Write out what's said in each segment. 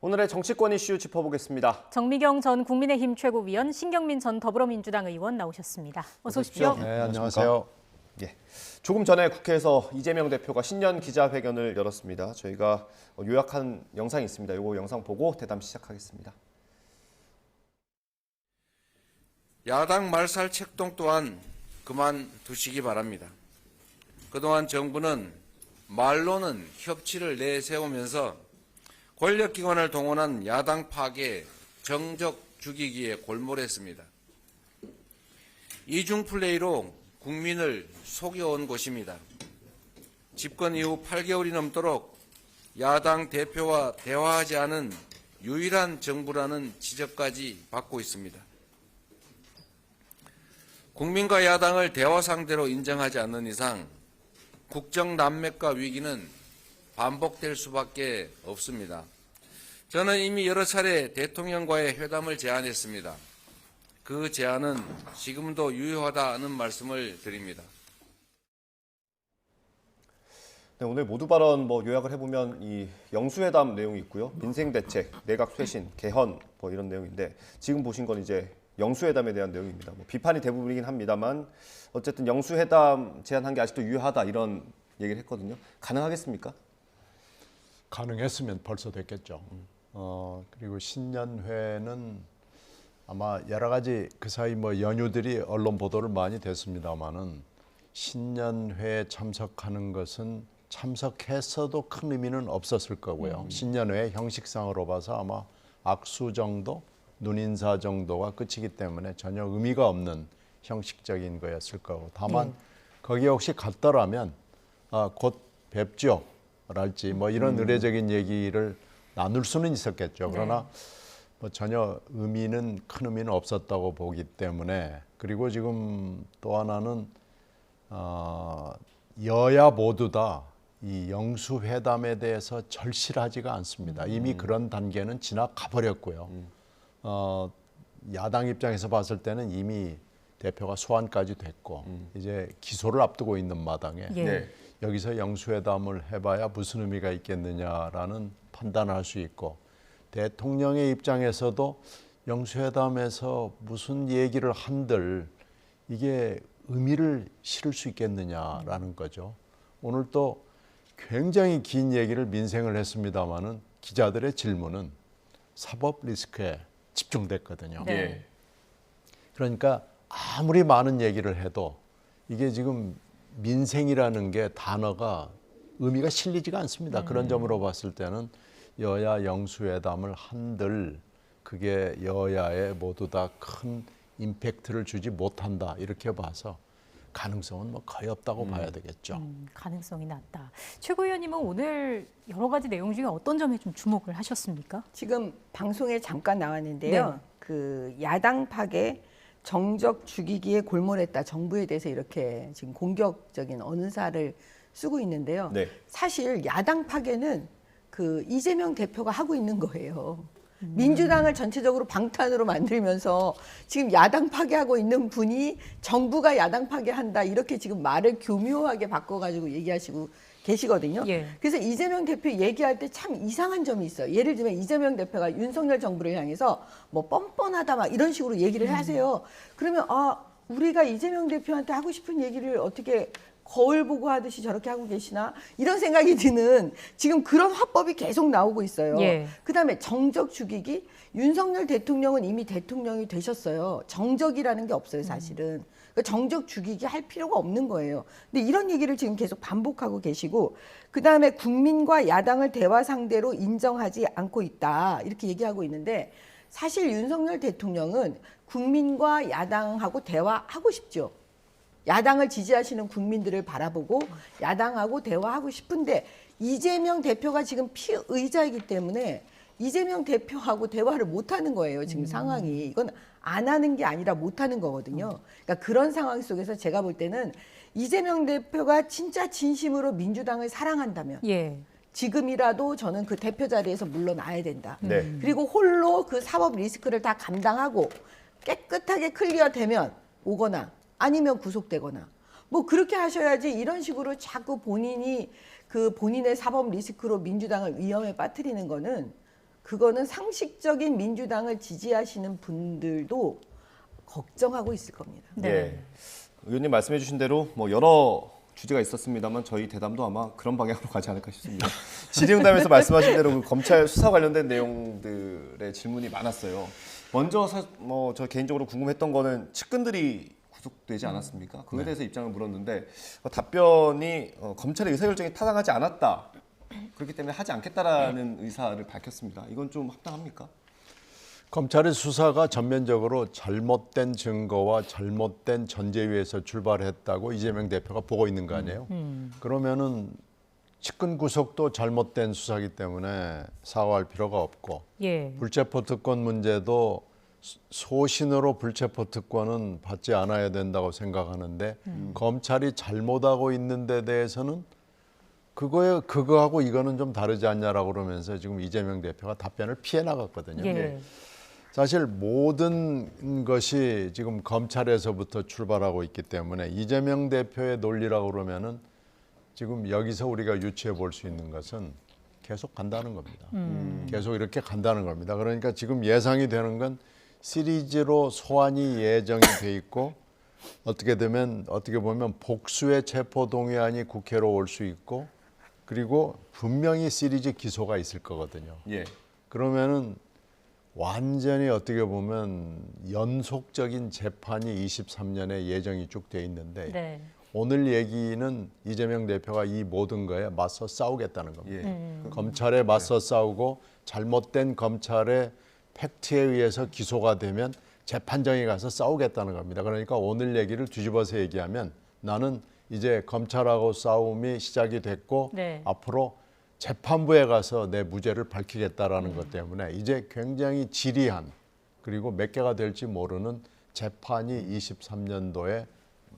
오늘의 정치권 이슈 짚어보겠습니다. 정미경 전 국민의힘 최고위원, 신경민 전 더불어민주당 의원 나오셨습니다. 어서 오십시오. 네, 안녕하세요. 예, 조금 전에 국회에서 이재명 대표가 신년 기자회견을 열었습니다. 저희가 요약한 영상이 있습니다. 이거 영상 보고 대담 시작하겠습니다. 야당 말살 책동 또한 그만두시기 바랍니다. 그동안 정부는 말로는 협치를 내세우면서 권력기관을 동원한 야당 파괴, 정적 죽이기에 골몰했습니다. 이중 플레이로 국민을 속여온 것입니다. 집권 이후 8개월이 넘도록 야당 대표와 대화하지 않은 유일한 정부라는 지적까지 받고 있습니다. 국민과 야당을 대화 상대로 인정하지 않는 이상 국정 난맥과 위기는 반복될 수밖에 없습니다. 저는 이미 여러 차례 대통령과의 회담을 제안했습니다. 그 제안은 지금도 유효하다는 말씀을 드립니다. 네, 오늘 모두 발언 요약을 해보면 이 영수회담 내용이 있고요. 민생대책, 내각 쇄신, 개헌 이런 내용인데 지금 보신 건 이제 영수회담에 대한 내용입니다. 비판이 대부분이긴 합니다만 어쨌든 영수회담 제안한 게 아직도 유효하다 이런 얘기를 했거든요. 가능하겠습니까? 가능했으면 벌써 됐겠죠. 그리고 신년회는 아마 여러 가지 그 사이 연휴들이 언론 보도를 많이 됐습니다만은 신년회에 참석하는 것은 참석했어도 큰 의미는 없었을 거고요. 신년회 형식상으로 봐서 아마 악수 정도, 눈인사 정도가 끝이기 때문에 전혀 의미가 없는 형식적인 거였을 거고 다만 거기에 혹시 갔더라면 곧 뵙죠. 랄지 이런 의례적인 얘기를 나눌 수는 있었겠죠. 그러나 전혀 큰 의미는 없었다고 보기 때문에 그리고 지금 또 하나는 여야 모두 다 이 영수회담에 대해서 절실하지가 않습니다. 이미 그런 단계는 지나가 버렸고요. 야당 입장에서 봤을 때는 이미 대표가 소환까지 됐고 이제 기소를 앞두고 있는 마당에 여기서 영수회담을 해봐야 무슨 의미가 있겠느냐라는 판단을 할 수 있고 대통령의 입장에서도 영수회담에서 무슨 얘기를 한들 이게 의미를 실을 수 있겠느냐라는 거죠. 오늘 또 굉장히 긴 얘기를 민생을 했습니다마는 기자들의 질문은 사법 리스크에 집중됐거든요. 네. 그러니까 아무리 많은 얘기를 해도 이게 지금 민생이라는 게 단어가 의미가 실리지가 않습니다. 그런 점으로 봤을 때는 여야 영수회담을 한들 그게 여야에 모두 다 큰 임팩트를 주지 못한다 이렇게 봐서 가능성은 거의 없다고 봐야 되겠죠. 가능성이 낮다. 최고위원님은 오늘 여러 가지 내용 중에 어떤 점에 좀 주목을 하셨습니까? 지금 방송에 잠깐 나왔는데요. 그 야당 파괴 정적 죽이기에 골몰했다. 정부에 대해서 이렇게 지금 공격적인 언사를 쓰고 있는데요. 사실 야당 파괴는 그 이재명 대표가 하고 있는 거예요. 민주당을 전체적으로 방탄으로 만들면서 지금 야당 파괴하고 있는 분이 정부가 야당 파괴한다 이렇게 지금 말을 교묘하게 바꿔가지고 얘기하시고 계시거든요. 그래서 이재명 대표 얘기할 때 참 이상한 점이 있어요. 예를 들면 이재명 대표가 윤석열 정부를 향해서 뻔뻔하다 막 이런 식으로 얘기를 하세요. 그러면 우리가 이재명 대표한테 하고 싶은 얘기를 어떻게 거울 보고 하듯이 저렇게 하고 계시나 이런 생각이 드는 지금 그런 화법이 계속 나오고 있어요. 그다음에 정적 죽이기 윤석열 대통령은 이미 대통령이 되셨어요. 정적이라는 게 없어요 사실은. 정적 죽이기 할 필요가 없는 거예요. 근데 이런 얘기를 지금 계속 반복하고 계시고 그다음에 국민과 야당을 대화 상대로 인정하지 않고 있다 이렇게 얘기하고 있는데 사실 윤석열 대통령은 국민과 야당하고 대화하고 싶죠. 야당을 지지하시는 국민들을 바라보고 야당하고 대화하고 싶은데 이재명 대표가 지금 피의자이기 때문에 이재명 대표하고 대화를 못하는 거예요. 지금 상황이. 이건 안 하는 게 아니라 못하는 거거든요. 그러니까 그런 상황 속에서 제가 볼 때는 이재명 대표가 진짜 진심으로 민주당을 사랑한다면 지금이라도 저는 그 대표 자리에서 물러나야 된다. 그리고 홀로 그 사법 리스크를 다 감당하고 깨끗하게 클리어되면 오거나 아니면 구속되거나 그렇게 하셔야지 이런 식으로 자꾸 본인이 그 본인의 사법 리스크로 민주당을 위험에 빠뜨리는 거는 그거는 상식적인 민주당을 지지하시는 분들도 걱정하고 있을 겁니다. 네. 예. 의원님 말씀해 주신 대로 뭐 여러 주제가 있었습니다만 저희 대담도 아마 그런 방향으로 가지 않을까 싶습니다. 질의응답에서 말씀하신 대로 그 검찰 수사 관련된 내용들의 질문이 많았어요. 먼저 뭐 저 개인적으로 궁금했던 거는 측근들이 구속되지 않았습니까? 그에 대해서 입장을 물었는데 답변이 검찰의 의사결정이 타당하지 않았다. 그렇기 때문에 하지 않겠다라는 의사를 밝혔습니다. 이건 좀 합당합니까? 검찰의 수사가 전면적으로 잘못된 증거와 잘못된 전제 위에서 출발했다고 이재명 대표가 보고 있는 거 아니에요? 그러면은 측근 구속도 잘못된 수사기 때문에 사과할 필요가 없고 예. 불체포 특권 문제도 소신으로 불체포 특권은 받지 않아야 된다고 생각하는데 검찰이 잘못하고 있는 데 대해서는 그거하고 이거는 좀 다르지 않냐라고 그러면서 지금 이재명 대표가 답변을 피해 나갔거든요. 예. 사실 모든 것이 지금 검찰에서부터 출발하고 있기 때문에 이재명 대표의 논리라고 그러면은 지금 여기서 우리가 유추해 볼 수 있는 것은 계속 간다는 겁니다. 계속 이렇게 간다는 겁니다. 그러니까 지금 예상이 되는 건 시리즈로 소환이 예정이 돼 있고 어떻게 보면 복수의 체포 동의안이 국회로 올 수 있고 그리고 분명히 시리즈 기소가 있을 거거든요. 예. 그러면은 완전히 어떻게 보면 연속적인 재판이 23년에 예정이 쭉 돼 있는데 네. 오늘 얘기는 이재명 대표가 이 모든 거에 맞서 싸우겠다는 겁니다. 예. 검찰에 맞서 싸우고 잘못된 검찰의 팩트에 의해서 기소가 되면 재판정에 가서 싸우겠다는 겁니다. 그러니까 오늘 얘기를 뒤집어서 얘기하면 나는 이제 검찰하고 싸움이 시작이 됐고 네. 앞으로 재판부에 가서 내 무죄를 밝히겠다라는 것 때문에 이제 굉장히 지리한 그리고 몇 개가 될지 모르는 재판이 23년도에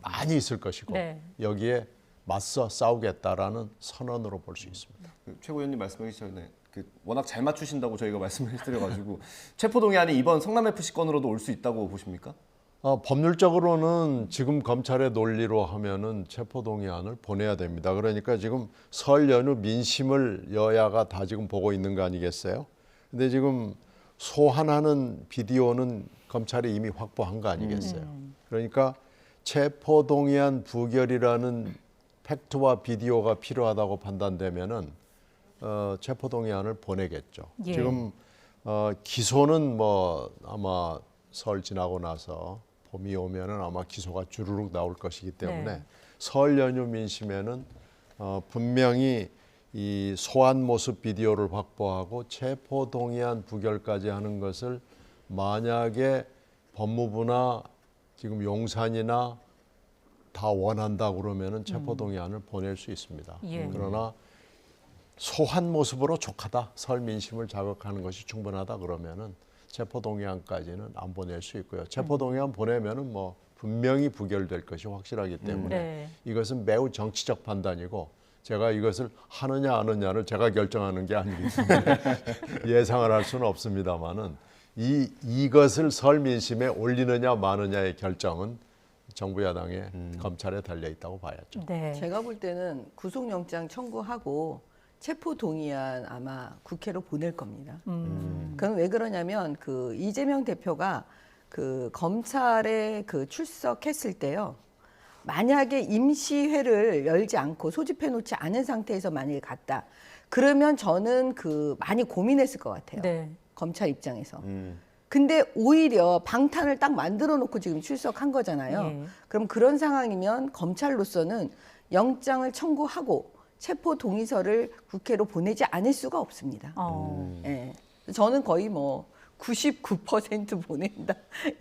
많이 있을 것이고 네. 여기에 맞서 싸우겠다라는 선언으로 볼 수 있습니다. 그 최고위원님 말씀하시기 전에 워낙 잘 맞추신다고 저희가 말씀을 해드려가지고 체포동의안이 이번 성남 FC 건으로도 올 수 있다고 보십니까? 법률적으로는 지금 검찰의 논리로 하면은 체포동의안을 보내야 됩니다. 그러니까 지금 설 연휴 민심을 여야가 다 지금 보고 있는 거 아니겠어요? 근데 지금 소환하는 비디오는 검찰이 이미 확보한 거 아니겠어요? 그러니까 체포동의안 부결이라는 팩트와 비디오가 필요하다고 판단되면은 체포동의안을 보내겠죠. 예. 지금 기소는 뭐 아마 설 지나고 나서 봄이 오면은 아마 기소가 주르륵 나올 것이기 때문에 네. 설 연휴 민심에는 분명히 이 소환 모습 비디오를 확보하고 체포 동의안 부결까지 하는 것을 만약에 법무부나 지금 용산이나 다 원한다 그러면은 체포 동의안을 보낼 수 있습니다. 예. 그러나 소환 모습으로 족하다, 설 민심을 자극하는 것이 충분하다 그러면은 체포동의안까지는 안 보낼 수 있고요. 체포동의안 보내면은 뭐 분명히 부결될 것이 확실하기 때문에 네. 이것은 매우 정치적 판단이고 제가 이것을 하느냐 안 하느냐를 제가 결정하는 게 아니기 때문에 예상을 할 수는 없습니다만은 이것을 설 민심에 올리느냐 마느냐의 결정은 정부 야당의 검찰에 달려 있다고 봐야죠. 네. 제가 볼 때는 구속영장 청구하고 체포동의안 아마 국회로 보낼 겁니다. 그건 왜 그러냐면 그 이재명 대표가 그 검찰에 그 출석했을 때요. 만약에 임시회를 열지 않고 소집해 놓지 않은 상태에서 만약에 갔다. 그러면 저는 그 많이 고민했을 것 같아요. 네. 검찰 입장에서. 근데 오히려 방탄을 딱 만들어 놓고 지금 출석한 거잖아요. 예. 그럼 그런 상황이면 검찰로서는 영장을 청구하고 체포 동의서를 국회로 보내지 않을 수가 없습니다. 예. 저는 거의 뭐 99% 보낸다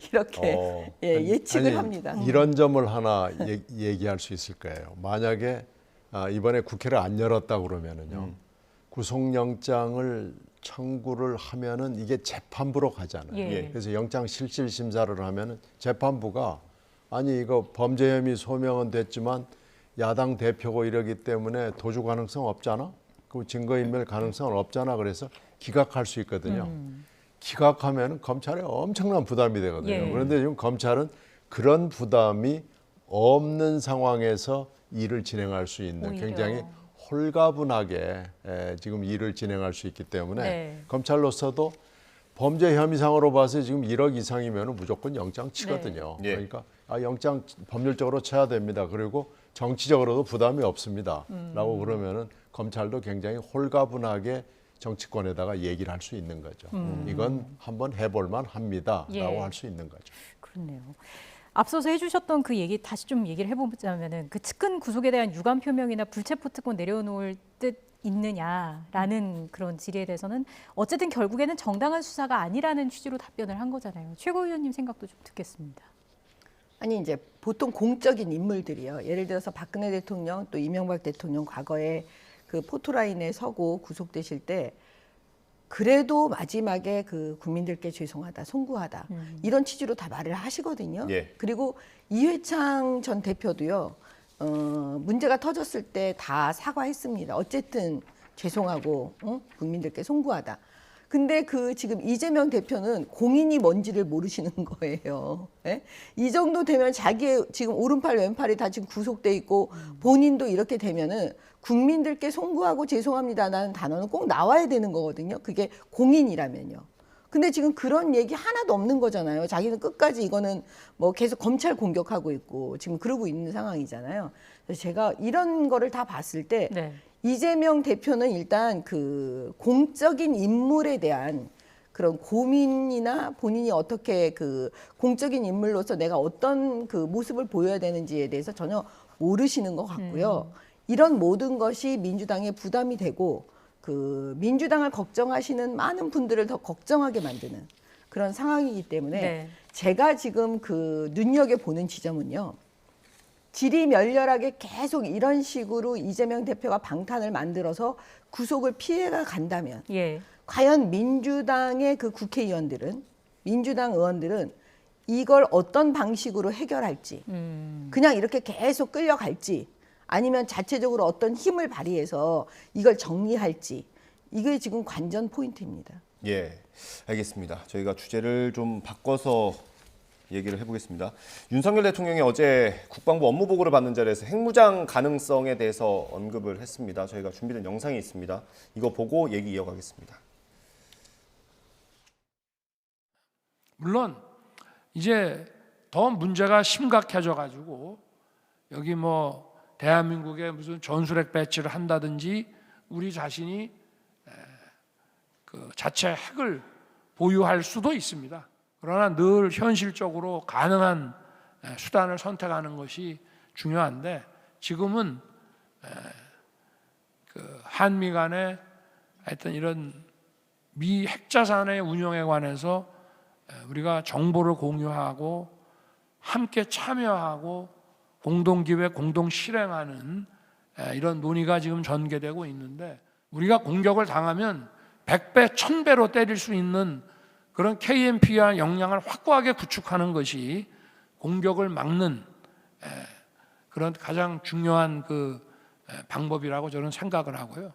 이렇게 예측을 아니, 합니다. 이런 점을 하나 얘기할 수 있을 거예요. 만약에 이번에 국회를 안 열었다 그러면은요. 구속영장을 청구를 하면은 이게 재판부로 가잖아요. 예. 그래서 영장 실질 심사를 하면은 재판부가 아니 이거 범죄 혐의 소명은 됐지만 야당 대표고 이러기 때문에 도주 가능성 없잖아. 그 증거인멸 가능성은 없잖아. 그래서 기각할 수 있거든요. 기각하면 검찰에 엄청난 부담이 되거든요. 예. 그런데 지금 검찰은 그런 부담이 없는 상황에서 일을 진행할 수 있는 오히려. 굉장히 홀가분하게 지금 일을 진행할 수 있기 때문에 네. 검찰로서도 범죄 혐의상으로 봐서 지금 1억 이상이면 무조건 영장 치거든요. 네. 그러니까 영장 법률적으로 쳐야 됩니다. 그리고 정치적으로도 부담이 없습니다. 라고 그러면은 검찰도 굉장히 홀가분하게 정치권에다가 얘기를 할 수 있는 거죠. 이건 한번 해볼만 합니다. 예. 라고 할 수 있는 거죠. 그렇네요. 앞서서 해주셨던 그 얘기 다시 좀 얘기를 해보자면은 그 측근 구속에 대한 유감 표명이나 불체포 특권 내려놓을 뜻 있느냐라는 그런 질의에 대해서는 어쨌든 결국에는 정당한 수사가 아니라는 취지로 답변을 한 거잖아요. 최고위원님 생각도 좀 듣겠습니다. 아니 이제 보통 공적인 인물들이요. 예를 들어서 박근혜 대통령 또 이명박 대통령 과거에 그 포토라인에 서고 구속되실 때 그래도 마지막에 그 국민들께 죄송하다, 송구하다 이런 취지로 다 말을 하시거든요. 예. 그리고 이회창 전 대표도요. 문제가 터졌을 때 다 사과했습니다. 어쨌든 죄송하고 국민들께 송구하다. 근데 그 지금 이재명 대표는 공인이 뭔지를 모르시는 거예요. 예? 이 정도 되면 자기의 지금 오른팔 왼팔이 다 지금 구속돼 있고 본인도 이렇게 되면은 국민들께 송구하고 죄송합니다라는 단어는 꼭 나와야 되는 거거든요. 그게 공인이라면요. 근데 지금 그런 얘기 하나도 없는 거잖아요. 자기는 끝까지 이거는 뭐 계속 검찰 공격하고 있고 지금 그러고 있는 상황이잖아요. 그래서 제가 이런 거를 다 봤을 때 네. 이재명 대표는 일단 그 공적인 인물에 대한 그런 고민이나 본인이 어떻게 그 공적인 인물로서 내가 어떤 그 모습을 보여야 되는지에 대해서 전혀 모르시는 것 같고요. 이런 모든 것이 민주당에 부담이 되고 그 민주당을 걱정하시는 많은 분들을 더 걱정하게 만드는 그런 상황이기 때문에 네. 제가 지금 그 눈여겨보는 지점은요. 질이 멸렬하게 계속 이런 식으로 이재명 대표가 방탄을 만들어서 구속을 피해가 간다면 예. 과연 민주당의 그 국회의원들은 민주당 의원들은 이걸 어떤 방식으로 해결할지 그냥 이렇게 계속 끌려갈지 아니면 자체적으로 어떤 힘을 발휘해서 이걸 정리할지 이게 지금 관전 포인트입니다. 예, 알겠습니다. 저희가 주제를 좀 바꿔서 얘기를 해보겠습니다. 윤석열 대통령이 어제 국방부 업무보고를 받는 자리에서 핵무장 가능성에 대해서 언급을 했습니다. 저희가 준비된 영상이 있습니다. 이거 보고 얘기 이어가겠습니다. 물론 이제 더 문제가 심각해져 가지고 여기 뭐 대한민국에 무슨 전술핵 배치를 한다든지 우리 자신이 그 자체 핵을 보유할 수도 있습니다. 그러나 늘 현실적으로 가능한 수단을 선택하는 것이 중요한데 지금은 그 한미 간의 하여튼 이런 미 핵자산의 운용에 관해서 우리가 정보를 공유하고 함께 참여하고 공동기획, 공동실행하는 이런 논의가 지금 전개되고 있는데 우리가 공격을 당하면 100배, 1000배로 때릴 수 있는 그런 KMP와 역량을 확고하게 구축하는 것이 공격을 막는 그런 가장 중요한 그 방법이라고 저는 생각을 하고요.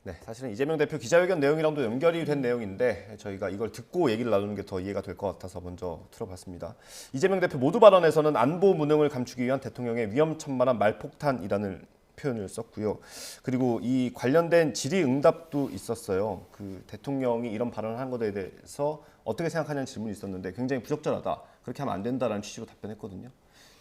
네, 사실은 이재명 대표 기자회견 내용이랑도 연결이 된 내용인데 저희가 이걸 듣고 얘기를 나누는 게 더 이해가 될 것 같아서 먼저 들어봤습니다. 이재명 대표 모두 발언에서는 안보 무능을 감추기 위한 대통령의 위험천만한 말폭탄이라는 표현을 썼고요. 그리고 이 관련된 질의응답도 있었어요. 그 대통령이 이런 발언을 한 것에 대해서 어떻게 생각하냐는 질문이 있었는데 굉장히 부적절하다. 그렇게 하면 안 된다라는 취지로 답변했거든요.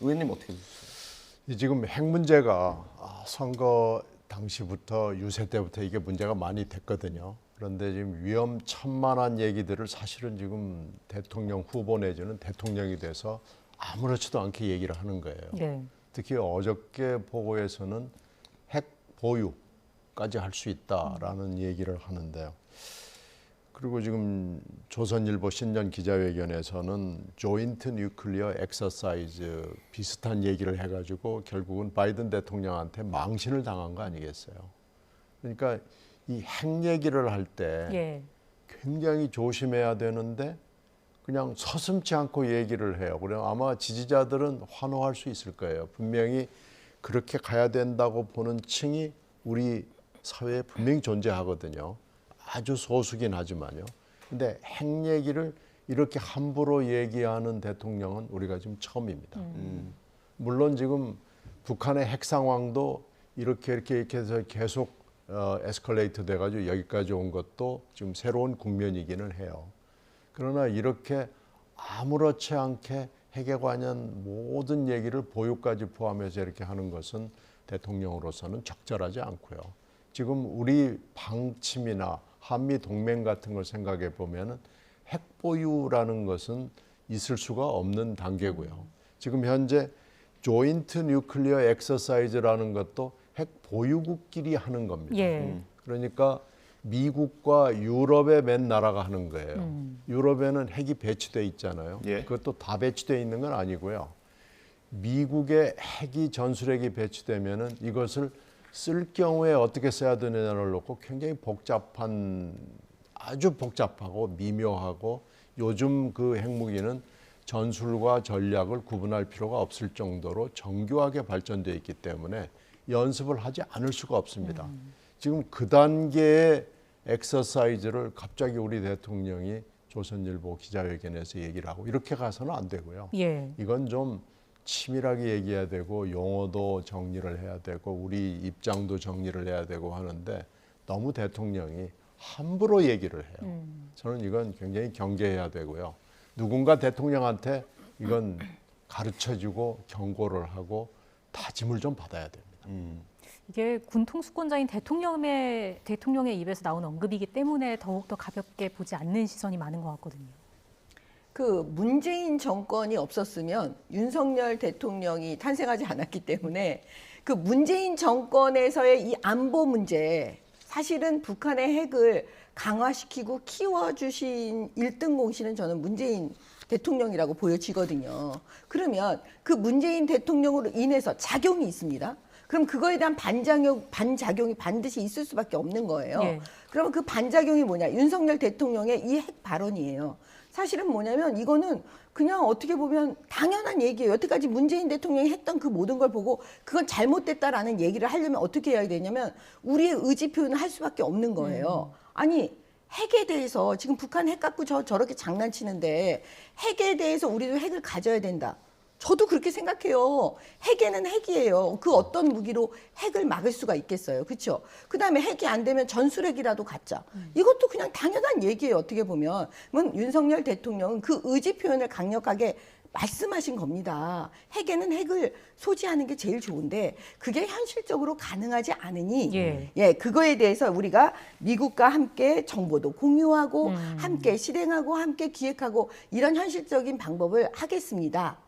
의원님 어떻게 보세요? 지금 핵 문제가 선거 당시부터 유세 때부터 이게 문제가 많이 됐거든요. 그런데 지금 위험천만한 얘기들을 사실은 지금 대통령 후보 내지는 대통령이 돼서 아무렇지도 않게 얘기를 하는 거예요. 네. 특히 어저께 보고에서는 핵 보유까지 할 수 있다라는 얘기를 하는데요. 그리고 지금 조선일보 신년 기자회견에서는 조인트 뉴클리어 엑서사이즈 비슷한 얘기를 해가지고 결국은 바이든 대통령한테 망신을 당한 거 아니겠어요? 그러니까 이 핵 얘기를 할 때 예. 굉장히 조심해야 되는데 그냥 서슴지 않고 얘기를 해요. 그래 아마 지지자들은 환호할 수 있을 거예요. 분명히 그렇게 가야 된다고 보는 층이 우리 사회에 분명히 존재하거든요. 아주 소수긴 하지만요. 근데 핵 얘기를 이렇게 함부로 얘기하는 대통령은 우리가 지금 처음입니다. 물론 지금 북한의 핵 상황도 이렇게 해서 계속 에스컬레이트 돼가지고 여기까지 온 것도 지금 새로운 국면이기는 해요. 그러나 이렇게 아무렇지 않게 핵에 관한 모든 얘기를 보유까지 포함해서 이렇게 하는 것은 대통령으로서는 적절하지 않고요. 지금 우리 방침이나 한미 동맹 같은 걸 생각해 보면은 핵 보유라는 것은 있을 수가 없는 단계고요. 지금 현재 조인트 뉴클리어 엑서사이즈라는 것도 핵 보유국끼리 하는 겁니다. 예. 그러니까 미국과 유럽의 몇 나라가 하는 거예요. 유럽에는 핵이 배치돼 있잖아요. 예. 그것도 다 배치돼 있는 건 아니고요. 미국의 핵이 전술핵이 배치되면은 이것을 쓸 경우에 어떻게 써야 되느냐를 놓고 굉장히 아주 복잡하고 미묘하고 요즘 그 핵무기는 전술과 전략을 구분할 필요가 없을 정도로 정교하게 발전되어 있기 때문에 연습을 하지 않을 수가 없습니다. 지금 그 단계의 엑서사이즈를 갑자기 우리 대통령이 조선일보 기자회견에서 얘기를 하고 이렇게 가서는 안 되고요. 예. 이건 좀 치밀하게 얘기해야 되고 용어도 정리를 해야 되고 우리 입장도 정리를 해야 되고 하는데 너무 대통령이 함부로 얘기를 해요. 저는 이건 굉장히 경계해야 되고요. 누군가 대통령한테 이건 가르쳐주고 경고를 하고 다짐을 좀 받아야 됩니다. 이게 군 통수권자인 대통령의 입에서 나온 언급이기 때문에 더욱더 가볍게 보지 않는 시선이 많은 것 같거든요. 그 문재인 정권이 없었으면 윤석열 대통령이 탄생하지 않았기 때문에 그 문재인 정권에서의 이 안보 문제, 사실은 북한의 핵을 강화시키고 키워주신 1등 공신은 저는 문재인 대통령이라고 보여지거든요. 그러면 그 문재인 대통령으로 인해서 작용이 있습니다. 그럼 그거에 대한 반작용이 반드시 있을 수밖에 없는 거예요. 예. 그러면 그 반작용이 뭐냐? 윤석열 대통령의 이 핵 발언이에요. 사실은 뭐냐면 이거는 그냥 어떻게 보면 당연한 얘기예요. 여태까지 문재인 대통령이 했던 그 모든 걸 보고 그건 잘못됐다라는 얘기를 하려면 어떻게 해야 되냐면 우리의 의지 표현을 할 수밖에 없는 거예요. 아니 핵에 대해서 지금 북한 핵 갖고 저렇게 장난치는데 핵에 대해서 우리도 핵을 가져야 된다. 저도 그렇게 생각해요. 핵에는 핵이에요. 그 어떤 무기로 핵을 막을 수가 있겠어요. 그렇죠? 그다음에 핵이 안 되면 전술핵이라도 갖자. 이것도 그냥 당연한 얘기예요. 어떻게 보면. 윤석열 대통령은 그 의지 표현을 강력하게 말씀하신 겁니다. 핵에는 핵을 소지하는 게 제일 좋은데 그게 현실적으로 가능하지 않으니 예, 그거에 대해서 우리가 미국과 함께 정보도 공유하고 함께 실행하고 함께 기획하고 이런 현실적인 방법을 하겠습니다.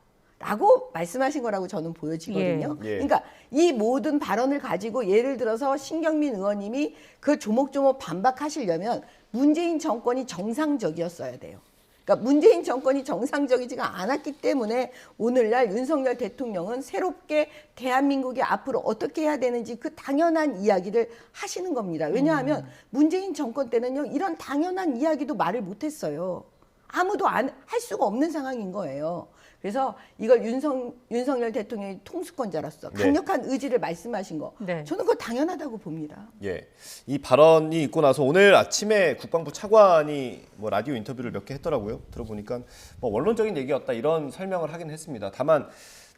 라고 말씀하신 거라고 저는 보여지거든요. 예. 그러니까 이 모든 발언을 가지고 예를 들어서 신경민 의원님이 그 조목조목 반박하시려면 문재인 정권이 정상적이었어야 돼요. 그러니까 문재인 정권이 정상적이지가 않았기 때문에 오늘날 윤석열 대통령은 새롭게 대한민국이 앞으로 어떻게 해야 되는지 그 당연한 이야기를 하시는 겁니다. 왜냐하면 문재인 정권 때는요, 이런 당연한 이야기도 말을 못했어요. 아무도 할 수가 없는 상황인 거예요. 그래서 이걸 윤석열 대통령이 통수권자로서 강력한 의지를 말씀하신 거, 저는 그거 당연하다고 봅니다. 예, 이 발언이 있고 나서 오늘 아침에 국방부 차관이 뭐 라디오 인터뷰를 몇 개 했더라고요. 들어보니까 뭐 원론적인 얘기였다 이런 설명을 하긴 했습니다. 다만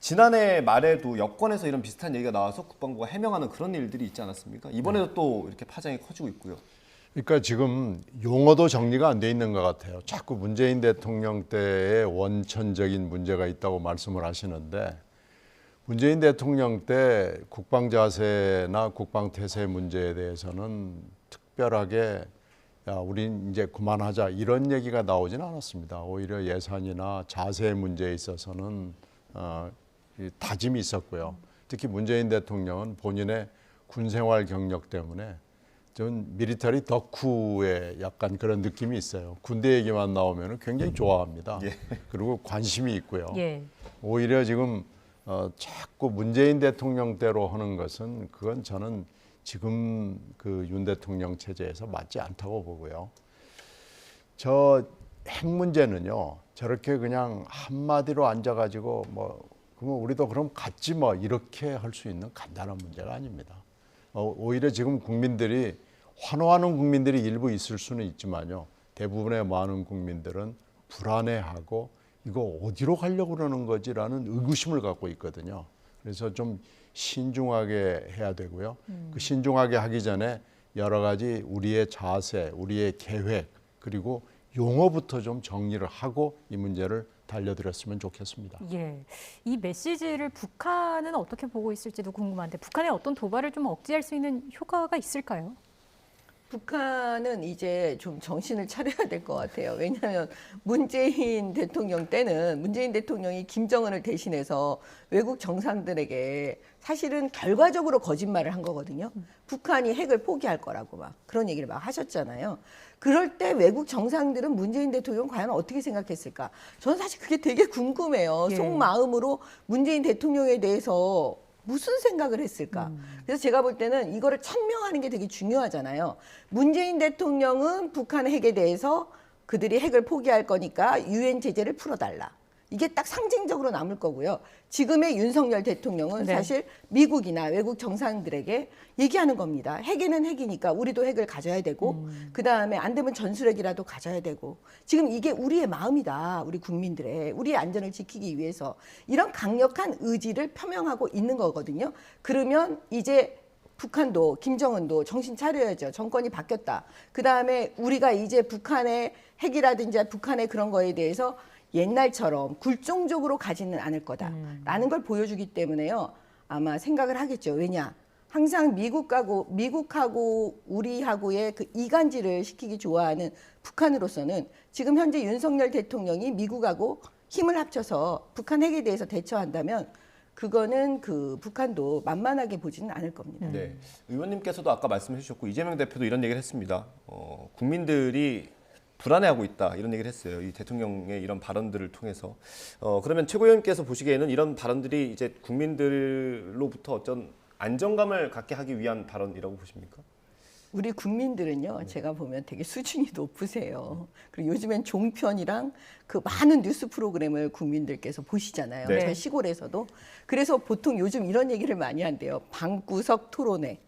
지난해 말에도 여권에서 이런 비슷한 얘기가 나와서 국방부가 해명하는 그런 일들이 있지 않았습니까? 이번에도 또 이렇게 파장이 커지고 있고요. 그러니까 지금 용어도 정리가 안 돼 있는 것 같아요. 자꾸 문재인 대통령 때의 원천적인 문제가 있다고 말씀을 하시는데 문재인 대통령 때 국방 자세나 국방 태세 문제에 대해서는 특별하게 야, 우린 이제 그만하자 이런 얘기가 나오지는 않았습니다. 오히려 예산이나 자세 문제에 있어서는 다짐이 있었고요. 특히 문재인 대통령은 본인의 군생활 경력 때문에 전 미리터리 덕후의 약간 그런 느낌이 있어요. 군대 얘기만 나오면 굉장히 좋아합니다. 예. 그리고 관심이 있고요. 예. 오히려 지금 자꾸 문재인 대통령 때로 하는 것은 그건 저는 지금 그 윤 대통령 체제에서 맞지 않다고 보고요. 저 핵 문제는요. 저렇게 그냥 한마디로 앉아가지고 뭐 그러면 우리도 그럼 같지 뭐 이렇게 할 수 있는 간단한 문제가 아닙니다. 오히려 지금 국민들이 환호하는 국민들이 일부 있을 수는 있지만요. 대부분의 많은 국민들은 불안해하고 이거 어디로 가려고 그러는 거지라는 의구심을 갖고 있거든요. 그래서 좀 신중하게 해야 되고요. 그 신중하게 하기 전에 여러 가지 우리의 자세, 우리의 계획 그리고 용어부터 좀 정리를 하고 이 문제를 달려드렸으면 좋겠습니다. 예, 이 메시지를 북한은 어떻게 보고 있을지도 궁금한데 북한의 어떤 도발을 좀 억제할 수 있는 효과가 있을까요? 북한은 이제 좀 정신을 차려야 될 것 같아요. 왜냐하면 문재인 대통령 때는 문재인 대통령이 김정은을 대신해서 외국 정상들에게 사실은 결과적으로 거짓말을 한 거거든요. 북한이 핵을 포기할 거라고 막 그런 얘기를 막 하셨잖아요. 그럴 때 외국 정상들은 문재인 대통령 과연 어떻게 생각했을까? 저는 사실 그게 되게 궁금해요. 예. 속마음으로 문재인 대통령에 대해서 무슨 생각을 했을까? 그래서 제가 볼 때는 이거를 천명하는 게 되게 중요하잖아요. 문재인 대통령은 북한 핵에 대해서 그들이 핵을 포기할 거니까 유엔 제재를 풀어달라. 이게 딱 상징적으로 남을 거고요. 지금의 윤석열 대통령은 네. 사실 미국이나 외국 정상들에게 얘기하는 겁니다. 핵에는 핵이니까 우리도 핵을 가져야 되고 그다음에 안 되면 전술핵이라도 가져야 되고 지금 이게 우리의 마음이다. 우리 국민들의 우리의 안전을 지키기 위해서 이런 강력한 의지를 표명하고 있는 거거든요. 그러면 이제 북한도 김정은도 정신 차려야죠. 정권이 바뀌었다. 그다음에 우리가 이제 북한의 핵이라든지 북한의 그런 거에 대해서 옛날처럼 굴종적으로 가지는 않을 거다라는 걸 보여주기 때문에요. 아마 생각을 하겠죠. 왜냐? 항상 미국하고 우리하고의 그 이간질을 시키기 좋아하는 북한으로서는 지금 현재 윤석열 대통령이 미국하고 힘을 합쳐서 북한 핵에 대해서 대처한다면 그거는 그 북한도 만만하게 보지는 않을 겁니다. 네, 의원님께서도 아까 말씀해 주셨고 이재명 대표도 이런 얘기를 했습니다. 국민들이 불안해하고 있다 이런 얘기를 했어요. 이 대통령의 이런 발언들을 통해서 그러면 최고위원께서 보시기에는 이런 발언들이 이제 국민들로부터 어떤 안정감을 갖게 하기 위한 발언이라고 보십니까? 우리 국민들은요, 제가 보면 되게 수준이 높으세요. 그리고 요즘엔 종편이랑 그 많은 뉴스 프로그램을 국민들께서 보시잖아요. 네. 저희 시골에서도. 그래서 보통 요즘 이런 얘기를 많이 한대요. 방구석 토론회.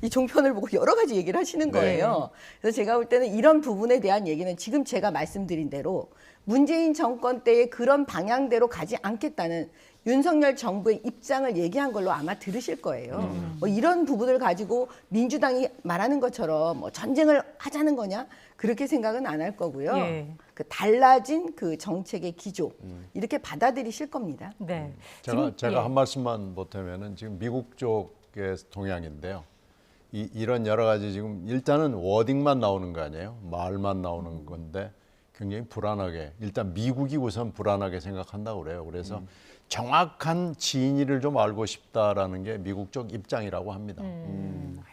이 종편을 보고 여러 가지 얘기를 하시는 거예요. 그래서 제가 볼 때는 이런 부분에 대한 얘기는 지금 제가 말씀드린 대로 문재인 정권 때의 그런 방향대로 가지 않겠다는 윤석열 정부의 입장을 얘기한 걸로 아마 들으실 거예요. 뭐 이런 부분을 가지고 민주당이 말하는 것처럼 뭐 전쟁을 하자는 거냐 그렇게 생각은 안 할 거고요. 예. 그 달라진 그 정책의 기조 이렇게 받아들이실 겁니다. 네. 제가 예. 한 말씀만 보태면은 지금 미국 쪽의 동향인데요. 이런 여러 가지 지금 일단은 워딩만 나오는 거 아니에요? 말만 나오는 건데 굉장히 불안하게 일단 미국이 우선 불안하게 생각한다고 그래요. 그래서 정확한 진위를 좀 알고 싶다라는 게 미국 쪽 입장이라고 합니다.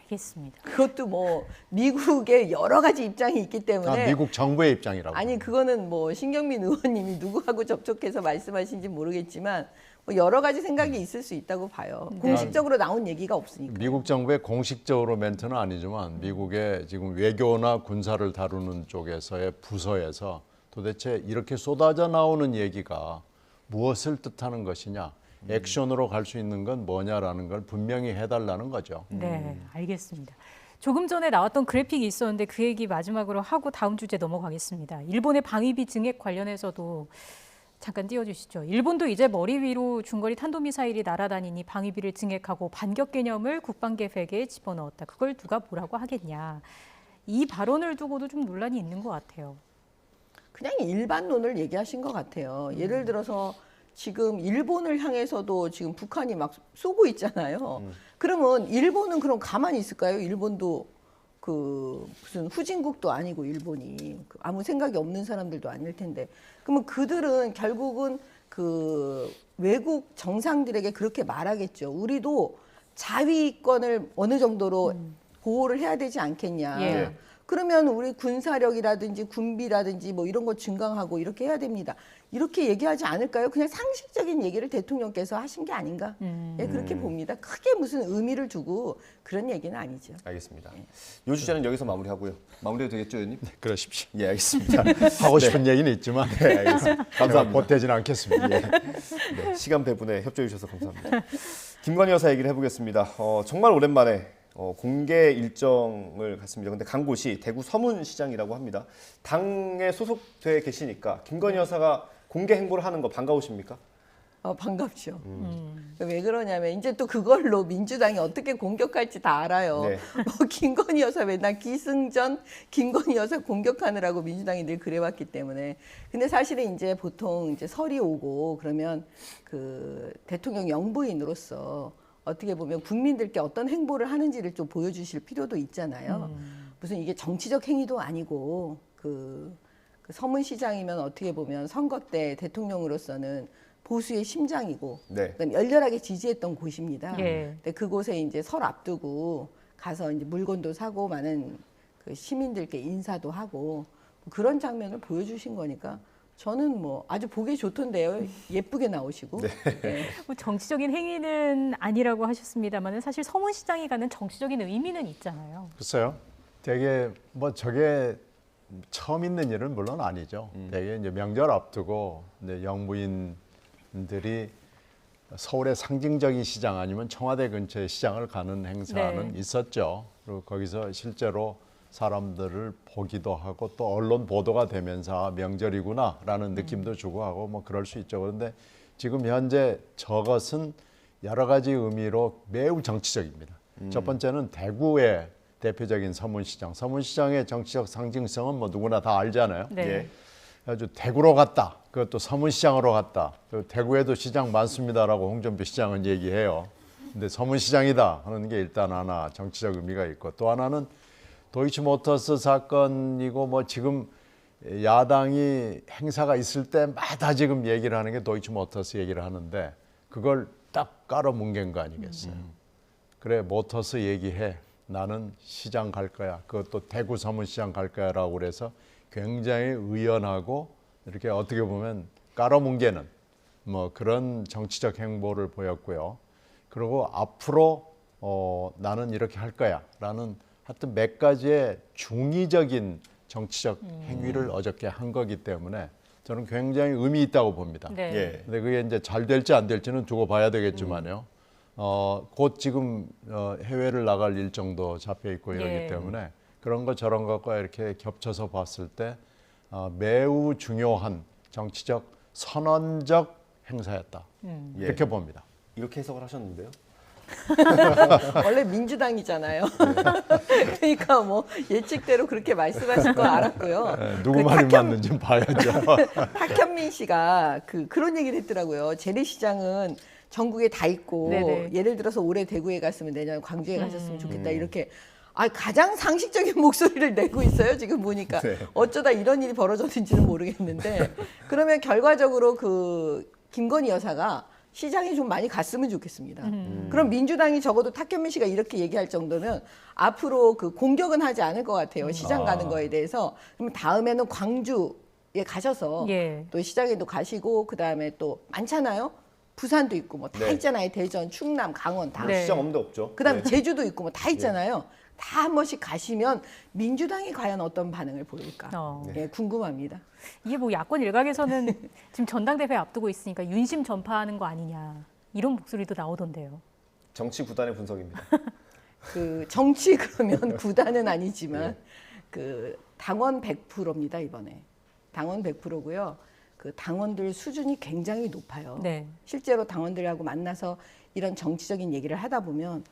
알겠습니다. 그것도 뭐 미국의 여러 가지 입장이 있기 때문에 미국 정부의 입장이라고. 아니 그거는 뭐 신경민 의원님이 누구하고 접촉해서 말씀하신지 모르겠지만 뭐 여러 가지 생각이 있을 수 있다고 봐요. 공식적으로 나온 얘기가 없으니까. 미국 정부의 공식적으로 멘트는 아니지만 미국의 지금 외교나 군사를 다루는 쪽에서의 부서에서 도대체 이렇게 쏟아져 나오는 얘기가 무엇을 뜻하는 것이냐, 액션으로 갈 수 있는 건 뭐냐라는 걸 분명히 해달라는 거죠. 네, 알겠습니다. 조금 전에 나왔던 그래픽이 있었는데 그 얘기 마지막으로 하고 다음 주제 넘어가겠습니다. 일본의 방위비 증액 관련해서도 잠깐 띄워주시죠. 일본도 이제 머리 위로 중거리 탄도미사일이 날아다니니 방위비를 증액하고 반격 개념을 국방계획에 집어넣었다. 그걸 누가 뭐라고 하겠냐. 이 발언을 두고도 좀 논란이 있는 것 같아요. 그냥 일반론을 얘기하신 것 같아요. 예를 들어서 지금 일본을 향해서도 지금 북한이 막 쏘고 있잖아요. 그러면 일본은 그럼 가만히 있을까요? 일본도 그 무슨 후진국도 아니고 일본이 아무 생각이 없는 사람들도 아닐 텐데. 그러면 그들은 결국은 그 외국 정상들에게 그렇게 말하겠죠. 우리도 자위권을 어느 정도로 보호를 해야 되지 않겠냐. 예. 그러면 우리 군사력이라든지 군비라든지 뭐 이런 거 증강하고 이렇게 해야 됩니다. 이렇게 얘기하지 않을까요? 그냥 상식적인 얘기를 대통령께서 하신 게 아닌가? 예, 그렇게 봅니다. 크게 무슨 의미를 두고 그런 얘기는 아니죠. 알겠습니다. 이 주제는 여기서 마무리하고요. 마무리해도 되겠죠, 의원님? 그러십시오. 예, 알겠습니다. 하고 싶은 얘기는 있지만 네, 알겠습니다. 감사합니다. 보태지는 않겠습니다. 네, 시간 배분에 협조해 주셔서 감사합니다. 김건희 여사 얘기를 해보겠습니다. 정말 오랜만에 공개 일정을 갔습니다. 근데 간 곳이 대구 서문시장이라고 합니다. 당에 소속돼 계시니까 김건희 여사가 공개 행보를 하는 거 반가우십니까? 반갑죠. 왜 그러냐면 이제 또 그걸로 민주당이 어떻게 공격할지 다 알아요. 네. 뭐 김건희 여사 맨날 기승전 김건희 여사 공격하느라고 민주당이 늘 그래왔기 때문에. 근데 사실은 이제 보통 이제 설이 오고 그러면 그 대통령 영부인으로서 어떻게 보면 국민들께 어떤 행보를 하는지를 좀 보여주실 필요도 있잖아요. 무슨 이게 정치적 행위도 아니고 그 서문시장이면 어떻게 보면 선거 때 대통령으로서는 보수의 심장이고 네. 그다음에 열렬하게 지지했던 곳입니다. 예. 근데 그곳에 이제 설 앞두고 가서 이제 물건도 사고 많은 그 시민들께 인사도 하고 그런 장면을 보여주신 거니까 저는 뭐 아주 보기 좋던데요. 예쁘게 나오시고. 네. 뭐 정치적인 행위는 아니라고 하셨습니다만 사실 서문시장이 가는 정치적인 의미는 있잖아요. 글쎄요. 되게 뭐 저게 처음 있는 일은 물론 아니죠. 되게 이제 명절 앞두고 이제 영부인들이 서울의 상징적인 시장 아니면 청와대 근처의 시장을 가는 행사는 네. 있었죠. 그리고 거기서 실제로 사람들을 보기도 하고 또 언론 보도가 되면서 아, 명절이구나라는 느낌도 주고 하고 뭐 그럴 수 있죠. 그런데 지금 현재 저것은 여러 가지 의미로 매우 정치적입니다. 첫 번째는 대구의 대표적인 서문시장. 서문시장의 정치적 상징성은 뭐 누구나 다 알잖아요. 네. 예. 아주 대구로 갔다. 그것도 서문시장으로 갔다. 그리고 대구에도 시장 많습니다라고 홍준표 시장은 얘기해요. 근데 서문시장이다 하는 게 일단 하나 정치적 의미가 있고 또 하나는 도이치모터스 사건이고 뭐 지금 야당이 행사가 있을 때마다 지금 얘기를 하는 게 도이치모터스 얘기를 하는데 그걸 딱 깔아뭉갠 거 아니겠어요. 그래 모터스 얘기해. 나는 시장 갈 거야. 그것도 대구 서문시장 갈 거야라고 그래서 굉장히 의연하고 이렇게 어떻게 보면 깔아뭉개는 뭐 그런 정치적 행보를 보였고요. 그리고 앞으로 나는 이렇게 할 거야라는 하여튼 몇 가지의 중의적인 정치적 행위를 어저께 한 거기 때문에 저는 굉장히 의미 있다고 봅니다. 네. 예. 근데 그게 이제 잘 될지 안 될지는 두고 봐야 되겠지만요. 곧 지금 해외를 나갈 일정도 잡혀 있고 이러기 예. 때문에 그런 거 저런 것과 이렇게 겹쳐서 봤을 때 매우 중요한 정치적 선언적 행사였다. 예. 이렇게 봅니다. 이렇게 해석을 하셨는데요. 원래 민주당이잖아요. 그러니까 뭐 예측대로 그렇게 말씀하실 거 알았고요. 누구 그 말이 탁현- 맞는지 봐야죠. 탁현민 씨가 그런 얘기를 했더라고요. 재래시장은 전국에 다 있고 네네. 예를 들어서 올해 대구에 갔으면 내년 광주에 가셨으면 좋겠다 이렇게 가장 상식적인 목소리를 내고 있어요. 지금 보니까 네. 어쩌다 이런 일이 벌어졌는지는 모르겠는데 그러면 결과적으로 그 김건희 여사가 시장에 좀 많이 갔으면 좋겠습니다. 그럼 민주당이 적어도 탁현민 씨가 이렇게 얘기할 정도면 앞으로 그 공격은 하지 않을 것 같아요. 시장 가는 거에 대해서. 그럼 다음에는 광주에 가셔서 예. 또 시장에도 가시고 그다음에 또 많잖아요. 부산도 있고 뭐 다 네. 있잖아요. 대전, 충남, 강원 다. 네. 시장 없는 데 없죠. 그다음에 네. 제주도 있고 뭐 다 있잖아요. 다 한 번씩 가시면 민주당이 과연 어떤 반응을 보일까? 예, 궁금합니다. 이게 뭐 야권 일각에서는 지금 전당대회 앞두고 있으니까 윤심 전파하는 거 아니냐 이런 목소리도 나오던데요. 정치 구단의 분석입니다. 그 정치 그러면 구단은 아니지만 그 당원 100%입니다 이번에. 당원 100%고요. 그 당원들 수준이 굉장히 높아요. 네. 실제로 당원들하고 만나서 이런 정치적인 얘기를 하다 보면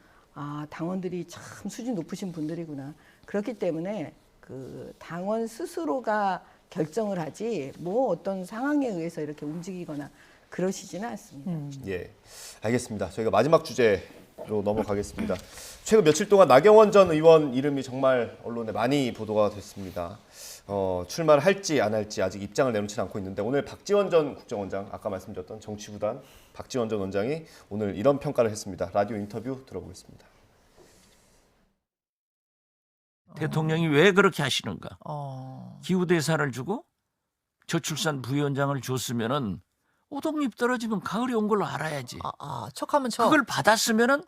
당원들이 참 수준 높으신 분들이구나. 그렇기 때문에 그 당원 스스로가 결정을 하지 뭐 어떤 상황에 의해서 이렇게 움직이거나 그러시지는 않습니다. 예, 알겠습니다. 저희가 마지막 주제로 넘어가겠습니다. 최근 며칠 동안 나경원 전 의원 이름이 정말 언론에 많이 보도가 됐습니다. 출마를 할지 안 할지 아직 입장을 내놓지는 않고 있는데 오늘 박지원 전 국정원장, 아까 말씀드렸던 정치구단 박지원 전 원장이 오늘 이런 평가를 했습니다. 라디오 인터뷰 들어보겠습니다. 대통령이 왜 그렇게 하시는가? 기후대사를 주고 저출산 부위원장을 줬으면은 오동잎 떨어지면 가을이 온 걸로 알아야지. 척하면 척. 그걸 받았으면은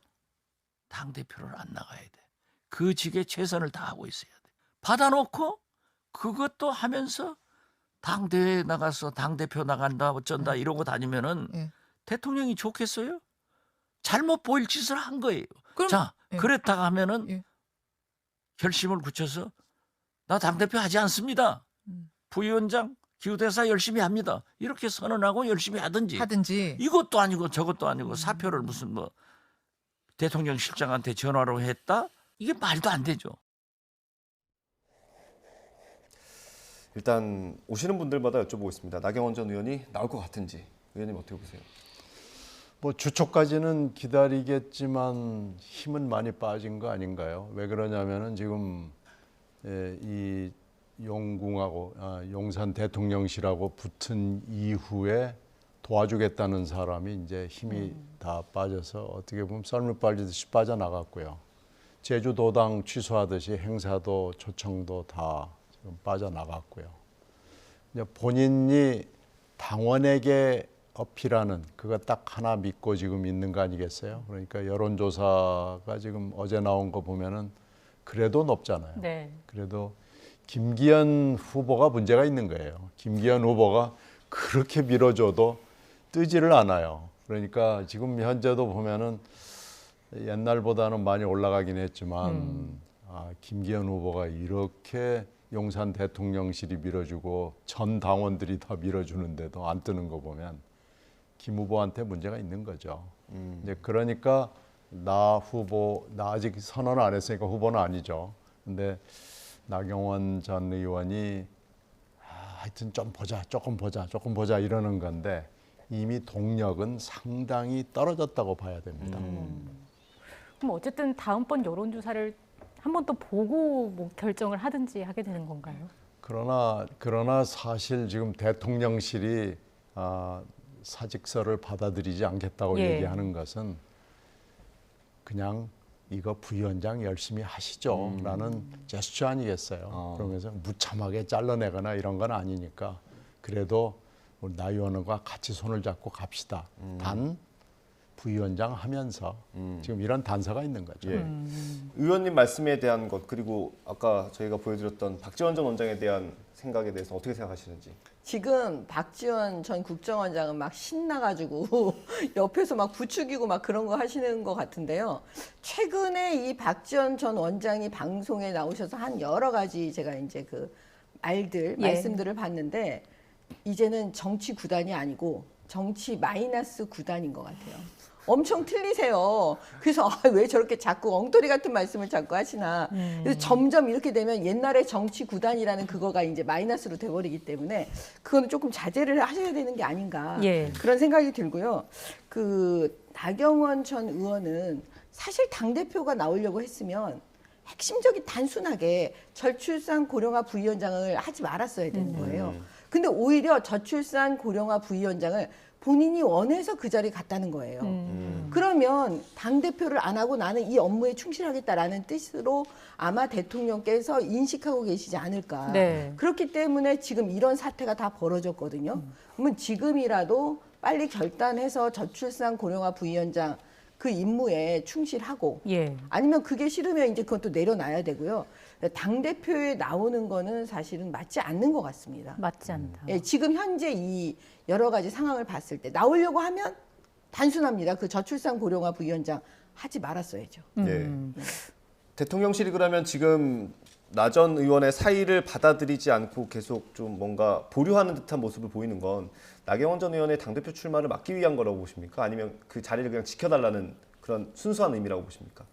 당대표를 안 나가야 돼. 그 직에 최선을 다하고 있어야 돼. 받아놓고 그것도 하면서 당대회에 나가서 당대표 나간다 어쩐다 이러고 다니면은 예. 대통령이 좋겠어요? 잘못 보일 짓을 한 거예요. 그럼- 자, 예. 그랬다가 하면은 예. 결심을 굳혀서 나 당대표 하지 않습니다. 부위원장 기후대사 열심히 합니다. 이렇게 선언하고 열심히 하든지 이것도 아니고 저것도 아니고 사표를 무슨 뭐 대통령실장한테 전화로 했다? 이게 말도 안 되죠. 일단 오시는 분들마다 여쭤보겠습니다. 나경원 전 의원이 나올 것 같은지 의원님 어떻게 보세요? 뭐 주초까지는 기다리겠지만 힘은 많이 빠진 거 아닌가요? 왜 그러냐면은 지금 이 용궁하고 용산 대통령실하고 붙은 이후에 도와주겠다는 사람이 이제 힘이 다 빠져서 어떻게 보면 썰물 빠지듯이 빠져나갔고요. 제주도당 취소하듯이 행사도 초청도 다 지금 빠져나갔고요. 이제 본인이 당원에게 어필하는 그거 딱 하나 믿고 지금 있는 거 아니겠어요? 그러니까 여론조사가 지금 어제 나온 거 보면은 그래도 높잖아요. 네. 그래도 김기현 후보가 문제가 있는 거예요. 김기현 후보가 그렇게 밀어줘도 뜨지를 않아요. 그러니까 지금 현재도 보면은 옛날보다는 많이 올라가긴 했지만 김기현 후보가 이렇게 용산 대통령실이 밀어주고 전 당원들이 다 밀어주는데도 안 뜨는 거 보면 김 후보한테 문제가 있는 거죠. 이제 그러니까 나 아직 선언 안 했으니까 후보는 아니죠. 근데 나경원 전 의원이 하여튼 조금 보자 이러는 건데 이미 동력은 상당히 떨어졌다고 봐야 됩니다. 그럼 어쨌든 다음번 여론조사를 한 번 더 보고 뭐 결정을 하든지 하게 되는 건가요? 그러나 사실 지금 대통령실이 사직서를 받아들이지 않겠다고 예. 얘기하는 것은 그냥 이거 부위원장 열심히 하시죠라는 제스처 아니겠어요. 그러면서 무참하게 잘라내거나 이런 건 아니니까 그래도 우리 나 의원과 같이 손을 잡고 갑시다. 단 부위원장 하면서 지금 이런 단서가 있는 거죠. 예. 의원님 말씀에 대한 것 그리고 아까 저희가 보여드렸던 박지원 전 원장에 대한 생각에 대해서 어떻게 생각하시는지. 지금 박지원 전 국정원장은 막 신나가지고 옆에서 막 부추기고 막 그런 거 하시는 것 같은데요. 최근에 이 박지원 전 원장이 방송에 나오셔서 한 여러 가지 제가 이제 그 말씀들을 봤는데 이제는 정치 구단이 아니고 정치 마이너스 구단인 것 같아요. 엄청 틀리세요. 그래서 왜 저렇게 자꾸 엉터리 같은 말씀을 자꾸 하시나. 그래서 점점 이렇게 되면 옛날에 정치 구단이라는 그거가 이제 마이너스로 돼버리기 때문에 그거는 조금 자제를 하셔야 되는 게 아닌가. 예. 그런 생각이 들고요. 그 나경원 전 의원은 사실 당대표가 나오려고 했으면 핵심적인 단순하게 저출산 고령화 부위원장을 하지 말았어야 되는 거예요. 근데 오히려 저출산 고령화 부위원장을 본인이 원해서 그 자리에 갔다는 거예요. 그러면 당대표를 안 하고 나는 이 업무에 충실하겠다라는 뜻으로 아마 대통령께서 인식하고 계시지 않을까. 네. 그렇기 때문에 지금 이런 사태가 다 벌어졌거든요. 그러면 지금이라도 빨리 결단해서 저출산 고령화 부위원장 그 임무에 충실하고 예. 아니면 그게 싫으면 이제 그것도 내려놔야 되고요. 당대표에 나오는 거는 사실은 맞지 않는 것 같습니다. 맞지 않다. 예, 지금 현재 이 여러 가지 상황을 봤을 때 나오려고 하면 단순합니다. 그 저출산 고령화 부위원장 하지 말았어야죠. 네. 대통령실이 그러면 지금 나 전 의원의 사의를 받아들이지 않고 계속 좀 뭔가 보류하는 듯한 모습을 보이는 건 나경원 전 의원의 당대표 출마를 막기 위한 거라고 보십니까? 아니면 그 자리를 그냥 지켜달라는 그런 순수한 의미라고 보십니까?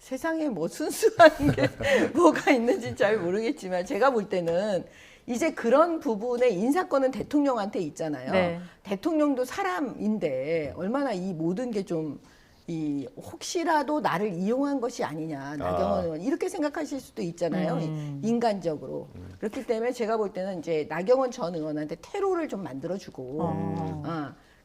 세상에 뭐 순수한 게 뭐가 있는지 잘 모르겠지만 제가 볼 때는 이제 그런 부분의 인사권은 대통령한테 있잖아요. 네. 대통령도 사람인데 얼마나 이 모든 게 좀 이 혹시라도 나를 이용한 것이 아니냐 나경원 의원 이렇게 생각하실 수도 있잖아요. 인간적으로. 그렇기 때문에 제가 볼 때는 이제 나경원 전 의원한테 테러를 좀 만들어주고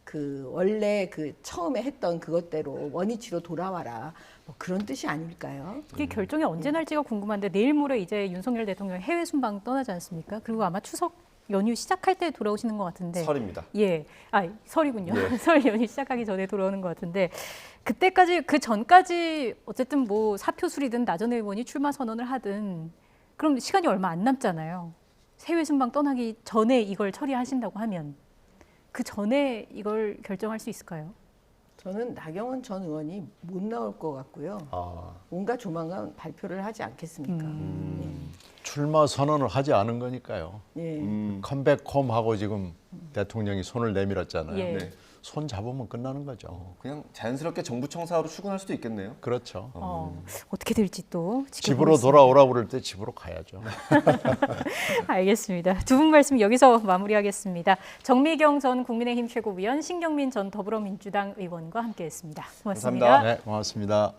그 원래 그 처음에 했던 그것대로 원위치로 돌아와라 뭐 그런 뜻이 아닐까요? 이게 결정이 언제 날지가 궁금한데 내일 모레 이제 윤석열 대통령 해외 순방 떠나지 않습니까? 그리고 아마 추석 연휴 시작할 때 돌아오시는 것 같은데. 설입니다. 예, 설이군요. 네. 설 연휴 시작하기 전에 돌아오는 것 같은데 그때까지 그 전까지 어쨌든 뭐 사표 수리든 나 전 의원이 출마 선언을 하든 그럼 시간이 얼마 안 남잖아요. 해외 순방 떠나기 전에 이걸 처리하신다고 하면 그 전에 이걸 결정할 수 있을까요? 저는 나경원 전 의원이 못 나올 것 같고요. 뭔가 조만간 발표를 하지 않겠습니까? 출마 선언을 하지 않은 거니까요. 예. 컴백홈하고 지금 대통령이 손을 내밀었잖아요. 예. 네. 손 잡으면 끝나는 거죠. 그냥 자연스럽게 정부 청사로 출근할 수도 있겠네요. 그렇죠. 어떻게 될지 또 집으로 지켜보겠습니다. 돌아오라고 그럴 때 집으로 가야죠. 알겠습니다. 두 분 말씀 여기서 마무리하겠습니다. 정미경 전 국민의힘 최고위원, 신경민 전 더불어민주당 의원과 함께했습니다. 고맙습니다. 감사합니다. 네, 고맙습니다.